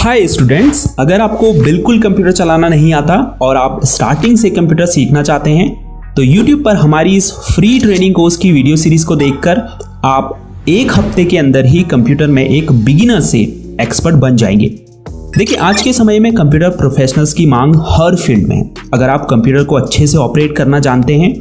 Hi students, अगर आपको बिल्कुल कंप्यूटर चलाना नहीं आता और आप स्टार्टिंग से कंप्यूटर सीखना चाहते हैं तो YouTube पर हमारी इस फ्री ट्रेनिंग कोर्स की वीडियो सीरीज को देखकर आप एक हफ्ते के अंदर ही कंप्यूटर में एक बिगिनर से एक्सपर्ट बन जाएंगे। देखिए, आज के समय में कंप्यूटर प्रोफेशनल्स की मांग हर फील्ड में है। अगर आप कंप्यूटर को अच्छे से ऑपरेट करना जानते हैं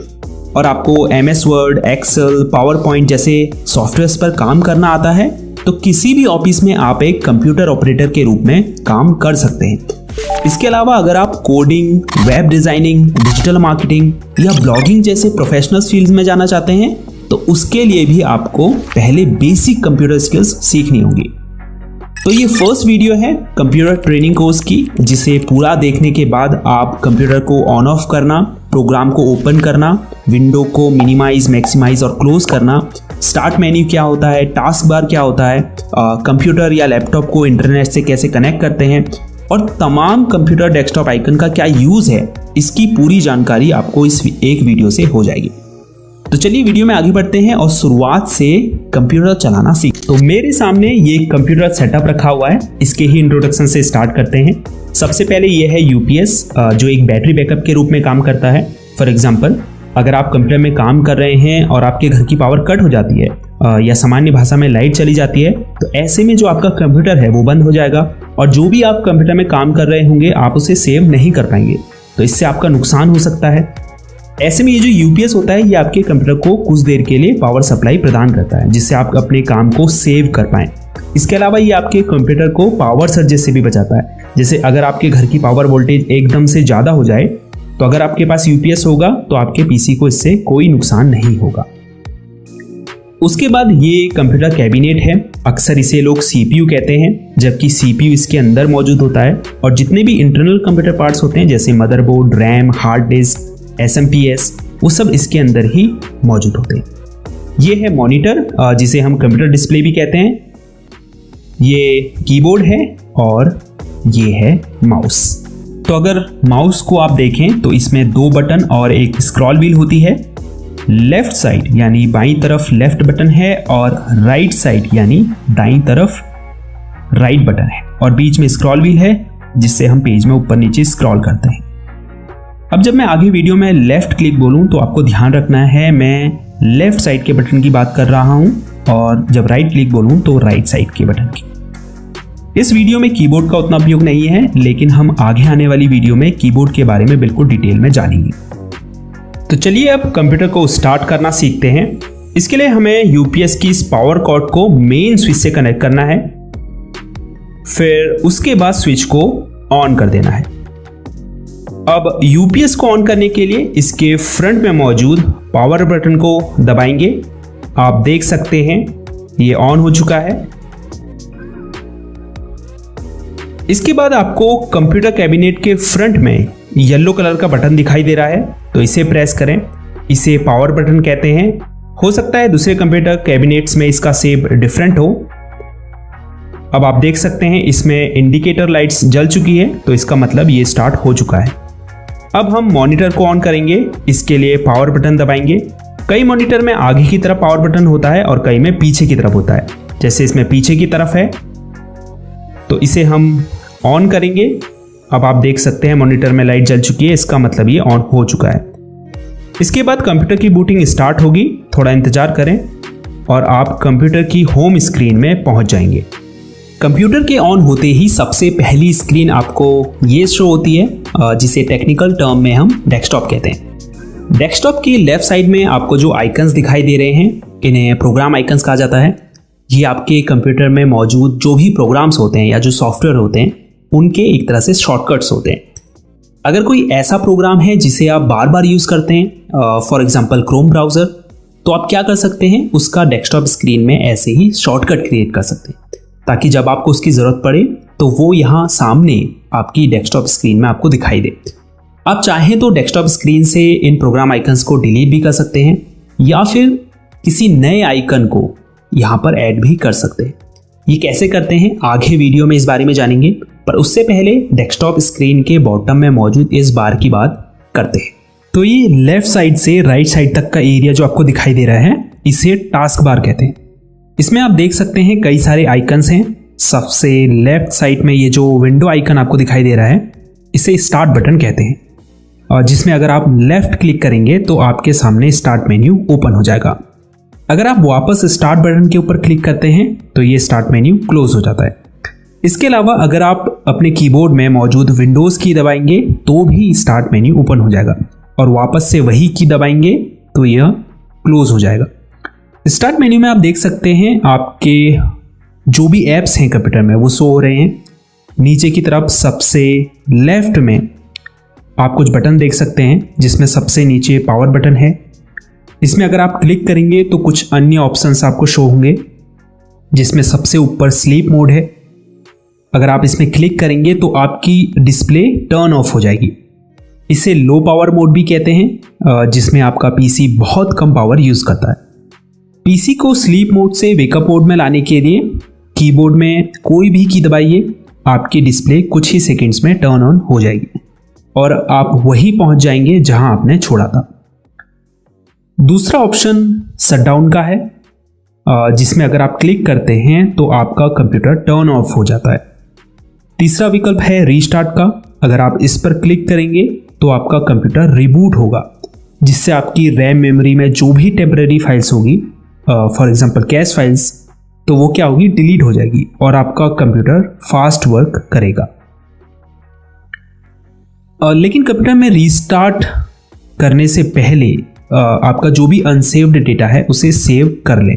और आपको MS वर्ड, एक्सेल, पावरपॉइंट जैसे सॉफ्टवेयर्स पर काम करना आता है तो किसी भी ऑफिस में आप एक कंप्यूटर ऑपरेटर के रूप में काम कर सकते हैं। इसके अलावा अगर आप coding, web designing, digital marketing या ब्लॉगिंग जैसे प्रोफेशनल फील्ड्स में जाना चाहते हैं तो उसके लिए भी आपको पहले बेसिक कंप्यूटर स्किल्स सीखनी होगी। तो ये फर्स्ट वीडियो है कंप्यूटर ट्रेनिंग कोर्स की, जिसे पूरा देखने के बाद आप कंप्यूटर को ऑन ऑफ करना, प्रोग्राम को ओपन करना, विंडो को मिनिमाइज, मैक्सिमाइज और क्लोज करना, स्टार्ट मेन्यू क्या होता है, टास्क बार क्या होता है, कंप्यूटर या लैपटॉप को इंटरनेट से कैसे कनेक्ट करते हैं और तमाम कंप्यूटर डेस्कटॉप आइकन का क्या यूज़ है, इसकी पूरी जानकारी आपको इस एक वीडियो से हो जाएगी। तो चलिए वीडियो में आगे बढ़ते हैं और शुरुआत से कंप्यूटर चलाना सीख। तो मेरे सामने ये कंप्यूटर सेटअप रखा हुआ है, इसके ही इंट्रोडक्शन से स्टार्ट करते हैं। सबसे पहले ये है UPS, जो एक बैटरी बैकअप के रूप में काम करता है। फॉर एग्जांपल, अगर आप कंप्यूटर में काम कर रहे हैं और आपके घर की पावर कट हो जाती है या सामान्य भाषा में लाइट चली जाती है तो ऐसे में जो आपका कंप्यूटर है वो बंद हो जाएगा और जो भी आप कंप्यूटर में काम कर रहे होंगे आप उसे सेव नहीं कर पाएंगे, तो इससे आपका नुकसान हो सकता है। ऐसे में ये जो UPS होता है ये आपके कंप्यूटर को कुछ देर के लिए पावर सप्लाई प्रदान करता है जिससे आप अपने काम को सेव कर पाएं। इसके अलावा ये आपके कंप्यूटर को पावर सर्जेस से भी बचाता है। जैसे अगर आपके घर की पावर वोल्टेज एकदम से ज़्यादा हो जाए तो अगर आपके पास UPS होगा तो आपके PC को इससे कोई नुकसान नहीं होगा। उसके बाद ये कंप्यूटर कैबिनेट है, अक्सर इसे लोग CPU कहते हैं, जबकि CPU इसके अंदर मौजूद होता है और जितने भी इंटरनल कंप्यूटर पार्ट्स होते हैं जैसे motherboard, RAM, hard disk, SMPS, वो सब इसके अंदर ही मौजूद होते हैं। ये है मॉनिटर, जिसे हम कंप्यूटर डिस्प्ले भी कहते हैं। ये कीबोर्ड है और ये है माउस। तो अगर माउस को आप देखें तो इसमें 2 बटन और एक स्क्रॉल व्हील होती है। लेफ्ट साइड यानी बाईं तरफ लेफ्ट बटन है और राइट साइड यानी दाईं तरफ राइट बटन है और बीच में स्क्रॉल व्हील है जिससे हम पेज में ऊपर नीचे स्क्रॉल करते हैं। अब जब मैं आगे वीडियो में लेफ्ट क्लिक बोलूं तो आपको ध्यान रखना है मैं लेफ्ट साइड के बटन की बात कर रहा हूं और जब राइट क्लिक बोलूं तो राइट साइड के बटन की। इस वीडियो में कीबोर्ड का उतना उपयोग नहीं है, लेकिन हम आगे आने वाली वीडियो में कीबोर्ड के बारे में बिल्कुल डिटेल में जानेंगे। तो चलिए अब कंप्यूटर को स्टार्ट करना सीखते हैं। इसके लिए हमें UPS की इस पावर कॉर्ड को मेन स्विच से कनेक्ट करना है, फिर उसके बाद स्विच को ऑन कर देना है। अब UPS को ऑन करने के लिए इसके फ्रंट में मौजूद पावर बटन को दबाएंगे। आप देख सकते हैं ये ऑन हो चुका है। इसके बाद आपको कंप्यूटर कैबिनेट के फ्रंट में येलो कलर का बटन दिखाई दे रहा है, तो इसे प्रेस करें। इसे पावर बटन कहते हैं। हो सकता है दूसरे कंप्यूटर कैबिनेट्स में इसका शेप डिफरेंट हो। अब आप देख सकते हैं इसमें इंडिकेटर लाइट्स जल चुकी है, तो इसका मतलब ये स्टार्ट हो चुका है। अब हम मॉनिटर को ऑन करेंगे। इसके लिए पावर बटन दबाएंगे। कई मॉनिटर में आगे की तरफ पावर बटन होता है और कई में पीछे की तरफ होता है। जैसे इसमें पीछे की तरफ है तो इसे हम ऑन करेंगे। अब आप देख सकते हैं मॉनिटर में लाइट जल चुकी है, इसका मतलब ये ऑन हो चुका है। इसके बाद कंप्यूटर की बूटिंग स्टार्ट होगी। थोड़ा इंतजार करें और आप कंप्यूटर की होम स्क्रीन में पहुंच जाएंगे। कंप्यूटर के ऑन होते ही सबसे पहली स्क्रीन आपको ये शो होती है, जिसे टेक्निकल टर्म में हम डेस्कटॉप कहते हैं। डेस्कटॉप की लेफ्ट साइड में आपको जो आइकन्स दिखाई दे रहे हैं इन्हें प्रोग्राम आइकन्स कहा जाता है। ये आपके कंप्यूटर में मौजूद जो भी प्रोग्राम्स होते हैं या जो सॉफ्टवेयर होते हैं उनके एक तरह से शॉर्टकट्स होते हैं। अगर कोई ऐसा प्रोग्राम है जिसे आप बार बार यूज़ करते हैं, फॉर एग्जांपल क्रोम ब्राउज़र, तो आप क्या कर सकते हैं, उसका डेस्कटॉप स्क्रीन में ऐसे ही शॉर्टकट क्रिएट कर सकते हैं ताकि जब आपको उसकी ज़रूरत पड़े तो वो यहाँ सामने आपकी डेस्कटॉप स्क्रीन में आपको दिखाई दे। आप चाहें तो डेस्कटॉप स्क्रीन से इन प्रोग्राम आइकन्स को डिलीट भी कर सकते हैं या फिर किसी नए आइकन को यहाँ पर ऐड भी कर सकते हैं। ये कैसे करते हैं आगे वीडियो में इस बारे में जानेंगे, पर उससे पहले डेस्कटॉप स्क्रीन के बॉटम में मौजूद इस बार की बात करते हैं। तो ये लेफ्ट साइड से राइट साइड तक का एरिया जो आपको दिखाई दे रहा है इसे टास्क बार कहते हैं। इसमें आप देख सकते हैं कई सारे आइकन्स हैं सबसे लेफ्ट साइड में ये जो विंडो आइकन आपको दिखाई दे रहा है, इसे स्टार्ट बटन कहते हैं, और जिसमें अगर आप लेफ्ट क्लिक करेंगे तो आपके सामने स्टार्ट मेन्यू ओपन हो जाएगा। अगर आप वापस स्टार्ट बटन के ऊपर क्लिक करते हैं तो ये स्टार्ट मेन्यू क्लोज हो जाता है। इसके अलावा अगर आप अपने कीबोर्ड में मौजूद विंडोज़ की दबाएंगे तो भी स्टार्ट मेन्यू ओपन हो जाएगा, और वापस से वही की दबाएंगे तो यह क्लोज हो जाएगा। स्टार्ट मेन्यू में आप देख सकते हैं आपके जो भी ऐप्स हैं कंप्यूटर में वो शो हो रहे हैं। नीचे की तरफ सबसे लेफ्ट में आप कुछ बटन देख सकते हैं, जिसमें सबसे नीचे पावर बटन है। इसमें अगर आप क्लिक करेंगे तो कुछ अन्य ऑप्शंस आपको शो होंगे, जिसमें सबसे ऊपर स्लीप मोड है। अगर आप इसमें क्लिक करेंगे तो आपकी डिस्प्ले टर्न ऑफ हो जाएगी। इसे लो पावर मोड भी कहते हैं, जिसमें आपका पीसी बहुत कम पावर यूज़ करता है। पीसी को स्लीप मोड से वेकअप मोड में लाने के लिए कीबोर्ड में कोई भी की दबाइए, आपकी डिस्प्ले कुछ ही सेकंड्स में टर्न ऑन हो जाएगी और आप वहीं पहुंच जाएंगे जहां आपने छोड़ा था। दूसरा ऑप्शन शटडाउन का है, जिसमें अगर आप क्लिक करते हैं तो आपका कंप्यूटर टर्न ऑफ हो जाता है। तीसरा विकल्प है रीस्टार्ट का। अगर आप इस पर क्लिक करेंगे तो आपका कंप्यूटर रिबूट होगा, जिससे आपकी रैम मेमोरी में जो भी टेम्परेरी फाइल्स होगी, फॉर एग्जांपल कैश फाइल्स, तो वो क्या होगी, डिलीट हो जाएगी और आपका कंप्यूटर फास्ट वर्क करेगा। लेकिन कंप्यूटर में रीस्टार्ट करने से पहले आपका जो भी अनसेव्ड डेटा है उसे सेव कर लें,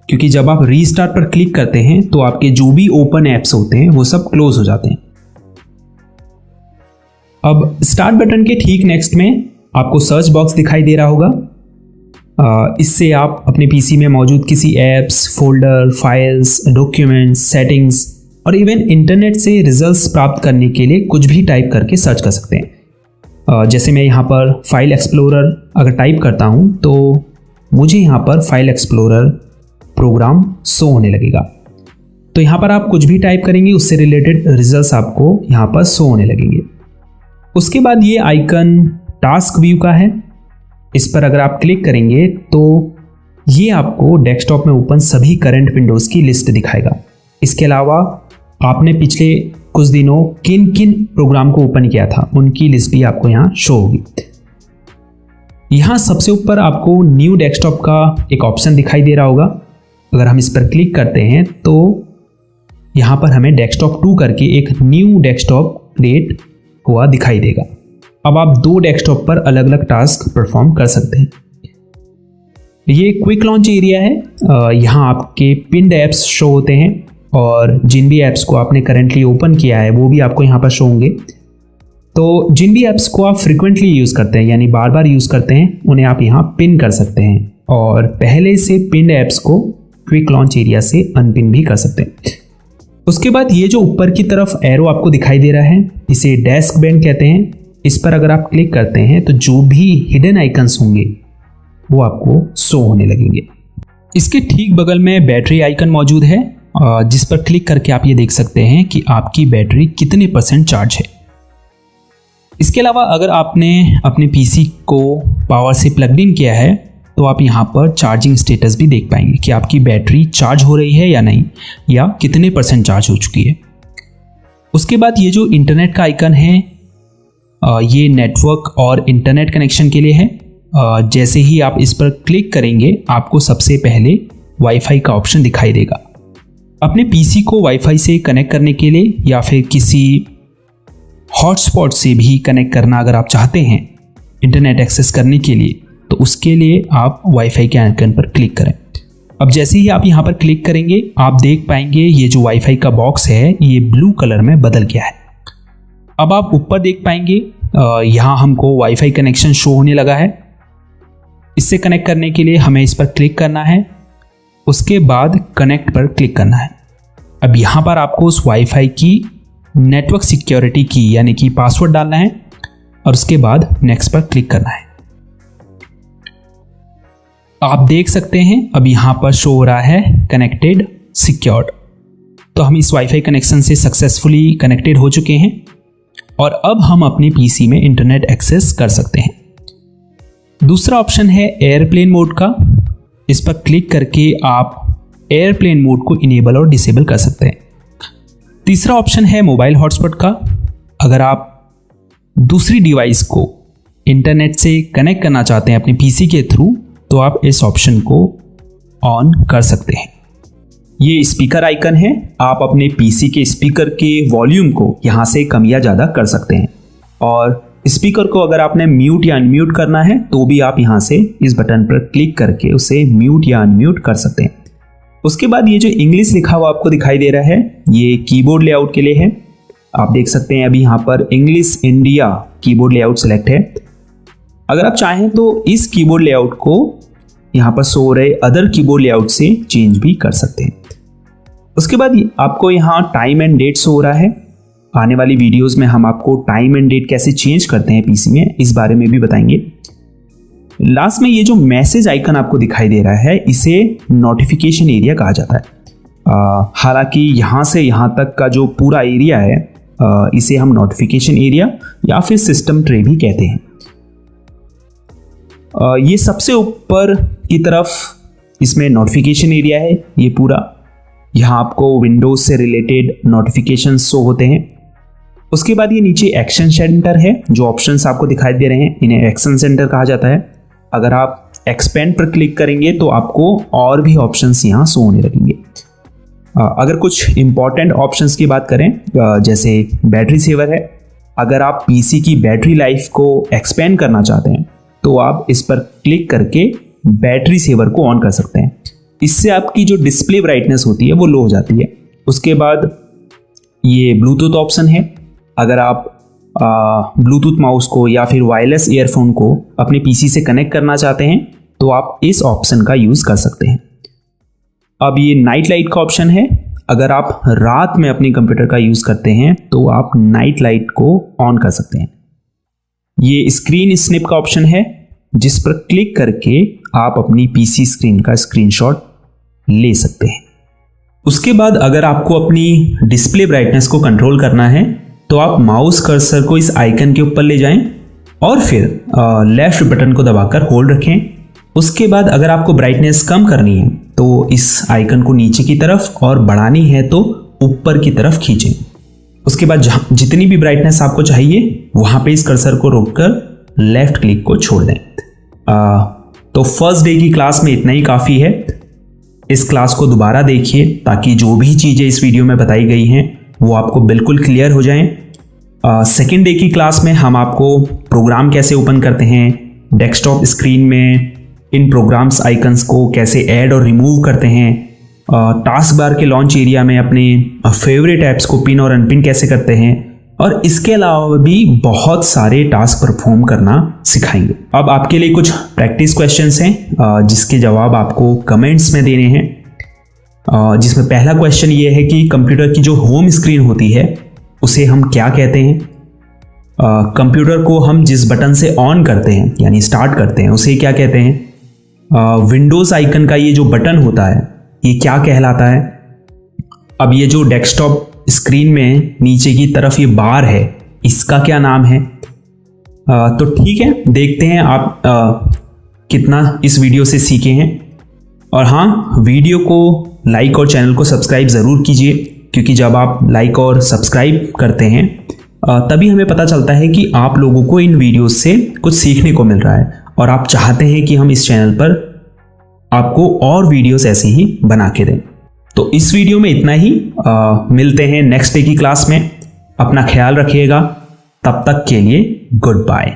क्योंकि जब आप रीस्टार्ट पर क्लिक करते हैं तो आपके जो भी ओपन ऐप्स होते हैं वो सब क्लोज हो जाते हैं। अब स्टार्ट बटन के ठीक नेक्स्ट में आपको सर्च बॉक्स दिखाई दे रहा होगा। इससे आप अपने पीसी में मौजूद किसी apps, folder, files, documents, settings और इवन इंटरनेट से रिजल्ट्स प्राप्त करने के लिए कुछ भी टाइप करके सर्च कर सकते हैं। जैसे मैं यहाँ पर फाइल एक्सप्लोरर अगर टाइप करता हूँ तो मुझे यहाँ पर फाइल एक्सप्लोरर प्रोग्राम शो होने लगेगा। तो यहाँ पर आप कुछ भी टाइप करेंगे उससे रिलेटेड रिजल्ट्स आपको यहाँ पर शो होने लगेंगे। उसके बाद ये आइकन टास्क व्यू का है। इस पर अगर आप क्लिक करेंगे तो ये आपको डेस्कटॉप में ओपन सभी करंट विंडोज़ की लिस्ट दिखाएगा। इसके अलावा आपने पिछले कुछ दिनों किन किन प्रोग्राम को ओपन किया था उनकी लिस्ट भी आपको यहाँ शो होगी। यहाँ सबसे ऊपर आपको न्यू डेस्कटॉप का एक ऑप्शन दिखाई दे रहा होगा। अगर हम इस पर क्लिक करते हैं तो यहाँ पर हमें डेस्कटॉप 2 करके एक न्यू डेस्कटॉप क्रिएट हुआ दिखाई देगा। अब आप 2 डेस्कटॉप पर अलग अलग टास्क परफॉर्म कर सकते हैं। ये क्विक लॉन्च एरिया है। यहाँ आपके पिन्ड ऐप्स शो होते हैं और जिन भी ऐप्स को आपने करेंटली ओपन किया है वो भी आपको यहाँ पर शो होंगे। तो जिन भी ऐप्स को आप फ्रिक्वेंटली यूज़ करते हैं, यानी बार बार यूज़ करते हैं, उन्हें आप यहाँ पिन कर सकते हैं और पहले से पिन्ड ऐप्स को क्विक लॉन्च एरिया से अनपिन भी कर सकते हैं। उसके बाद ये जो ऊपर की तरफ एरो आपको दिखाई दे रहा है, इसे डेस्क बैंड कहते हैं। इस पर अगर आप क्लिक करते हैं तो जो भी हिडन आइकन्स होंगे वो आपको शो होने लगेंगे। इसके ठीक बगल में बैटरी आइकन मौजूद है, जिस पर क्लिक करके आप ये देख सकते हैं कि आपकी बैटरी कितने % चार्ज है। इसके अलावा अगर आपने अपने पीसी को पावर से प्लग्ड इन किया है तो आप यहाँ पर चार्जिंग स्टेटस भी देख पाएंगे कि आपकी बैटरी चार्ज हो रही है या नहीं, या कितने % चार्ज हो चुकी है। उसके बाद ये जो इंटरनेट का आइकन है, ये नेटवर्क और इंटरनेट कनेक्शन के लिए है। जैसे ही आप इस पर क्लिक करेंगे आपको सबसे पहले वाईफाई का ऑप्शन दिखाई देगा। अपने पीसी को वाईफाई से कनेक्ट करने के लिए या फिर किसी हॉटस्पॉट से भी कनेक्ट करना अगर आप चाहते हैं इंटरनेट एक्सेस करने के लिए, तो उसके लिए आप वाईफाई के आइकन पर क्लिक करें। अब जैसे ही आप यहाँ पर क्लिक करेंगे आप देख पाएंगे ये जो वाईफाई का बॉक्स है ये ब्लू कलर में बदल गया है। अब आप ऊपर देख पाएंगे यहाँ हमको वाईफाई कनेक्शन शो होने लगा है। इससे कनेक्ट करने के लिए हमें इस पर क्लिक करना है, उसके बाद कनेक्ट पर क्लिक करना है। अब यहाँ पर आपको उस वाईफाई की नेटवर्क सिक्योरिटी की यानी कि पासवर्ड डालना है और उसके बाद नेक्स्ट पर क्लिक करना है। आप देख सकते हैं अब यहाँ पर शो हो रहा है कनेक्टेड सिक्योर्ड। तो हम इस वाईफाई कनेक्शन से सक्सेसफुली कनेक्टेड हो चुके हैं और अब हम अपने पीसी में इंटरनेट एक्सेस कर सकते हैं। दूसरा ऑप्शन है एयरप्लेन मोड का। इस पर क्लिक करके आप एयरप्लेन मोड को इनेबल और डिसेबल कर सकते हैं। तीसरा ऑप्शन है मोबाइल हॉटस्पॉट का। अगर आप दूसरी डिवाइस को इंटरनेट से कनेक्ट करना चाहते हैं अपने पीसी के थ्रू, तो आप इस ऑप्शन को ऑन कर सकते हैं। ये स्पीकर आइकन है, आप अपने पीसी के स्पीकर के वॉल्यूम को यहाँ से कम या ज़्यादा कर सकते हैं। और स्पीकर को अगर आपने म्यूट या अनम्यूट करना है तो भी आप यहाँ से इस बटन पर क्लिक करके उसे म्यूट या अनम्यूट कर सकते हैं। उसके बाद ये जो इंग्लिश लिखा हुआ आपको दिखाई दे रहा है, ये कीबोर्ड लेआउट के लिए है। आप देख सकते हैं अभी यहाँ पर English India keyboard layout select है। अगर आप चाहें तो इस कीबोर्ड लेआउट को यहाँ पर शो रहे अदर कीबोर्ड लेआउट से चेंज भी कर सकते हैं। उसके बाद आपको यहाँ टाइम एंड डेट शो हो रहा है। आने वाली वीडियोस में हम आपको टाइम एंड डेट कैसे चेंज करते हैं पीसी में, इस बारे में भी बताएंगे। लास्ट में ये जो मैसेज आइकन आपको दिखाई दे रहा है, इसे नोटिफिकेशन एरिया कहा जाता है। हालांकि यहाँ से यहाँ तक का जो पूरा एरिया है, इसे हम नोटिफिकेशन एरिया या फिर सिस्टम ट्रे भी कहते हैं। ये सबसे ऊपर की तरफ इसमें नोटिफिकेशन एरिया है। ये पूरा यहाँ आपको विंडोज से रिलेटेड नोटिफिकेशन शो होते हैं। उसके बाद ये नीचे एक्शन सेंटर है, जो ऑप्शंस आपको दिखाई दे रहे हैं इन्हें एक्शन सेंटर कहा जाता है। अगर आप एक्सपेंड पर क्लिक करेंगे तो आपको और भी ऑप्शंस यहाँ शो होने लगेंगे। अगर कुछ इंपॉर्टेंट ऑप्शंस की बात करें, जैसे बैटरी सेवर है। अगर आप पीसी की बैटरी लाइफ को एक्सपेंड करना चाहते हैं तो आप इस पर क्लिक करके बैटरी सेवर को ऑन कर सकते हैं। इससे आपकी जो डिस्प्ले ब्राइटनेस होती है वो लो हो जाती है। उसके बाद ये ब्लूटूथ ऑप्शन है। अगर आप ब्लूटूथ माउस को या फिर वायरलेस ईयरफोन को अपने पीसी से कनेक्ट करना चाहते हैं तो आप इस ऑप्शन का यूज़ कर सकते हैं। अब ये नाइट लाइट का ऑप्शन है। अगर आप रात में अपने कंप्यूटर का यूज़ करते हैं तो आप नाइट लाइट को ऑन कर सकते हैं। ये स्क्रीन स्निप का ऑप्शन है, जिस पर क्लिक करके आप अपनी पीसी स्क्रीन का स्क्रीनशॉट ले सकते हैं। उसके बाद अगर आपको अपनी डिस्प्ले ब्राइटनेस को कंट्रोल करना है तो आप माउस कर्सर को इस आइकन के ऊपर ले जाएं और फिर लेफ्ट बटन को दबाकर होल्ड रखें। उसके बाद अगर आपको ब्राइटनेस कम करनी है तो इस आइकन को नीचे की तरफ और बढ़ानी है तो ऊपर की तरफ खींचें। उसके बाद जितनी भी ब्राइटनेस आपको चाहिए वहाँ पे इस कर्सर को रोककर लेफ्ट क्लिक को छोड़ दें। तो फर्स्ट डे की क्लास में इतना ही काफ़ी है। इस क्लास को दोबारा देखिए ताकि जो भी चीज़ें इस वीडियो में बताई गई हैं वो आपको बिल्कुल क्लियर हो जाएं। सेकेंड डे की क्लास में हम आपको प्रोग्राम कैसे ओपन करते हैं, डेस्कटॉप स्क्रीन में इन प्रोग्राम्स आइकन्स को कैसे ऐड और रिमूव करते हैं, टास्क बार के लॉन्च एरिया में अपने फेवरेट ऐप्स को पिन और अनपिन कैसे करते हैं, और इसके अलावा भी बहुत सारे टास्क परफॉर्म करना सिखाएंगे। अब आपके लिए कुछ प्रैक्टिस क्वेश्चंस हैं जिसके जवाब आपको कमेंट्स में देने हैं। जिसमें पहला क्वेश्चन ये है कि कंप्यूटर की जो होम स्क्रीन होती है उसे हम क्या कहते हैं। कंप्यूटर को हम जिस बटन से ऑन करते हैं यानी स्टार्ट करते हैं उसे क्या कहते हैं। विंडोज़ आइकन का ये जो बटन होता है ये क्या कहलाता है। अब ये जो डेस्कटॉप स्क्रीन में नीचे की तरफ ये बार है इसका क्या नाम है। तो ठीक है, देखते हैं आप कितना इस वीडियो से सीखे हैं। और हाँ, वीडियो को लाइक और चैनल को सब्सक्राइब ज़रूर कीजिए, क्योंकि जब आप लाइक और सब्सक्राइब करते हैं तभी हमें पता चलता है कि आप लोगों को इन वीडियोस से कुछ सीखने को मिल रहा है और आप चाहते हैं कि हम इस चैनल पर आपको और वीडियोस ऐसे ही बना के दें। तो इस वीडियो में इतना ही। मिलते हैं नेक्स्ट डे की क्लास में। अपना ख्याल रखिएगा। तब तक के लिए गुड बाय।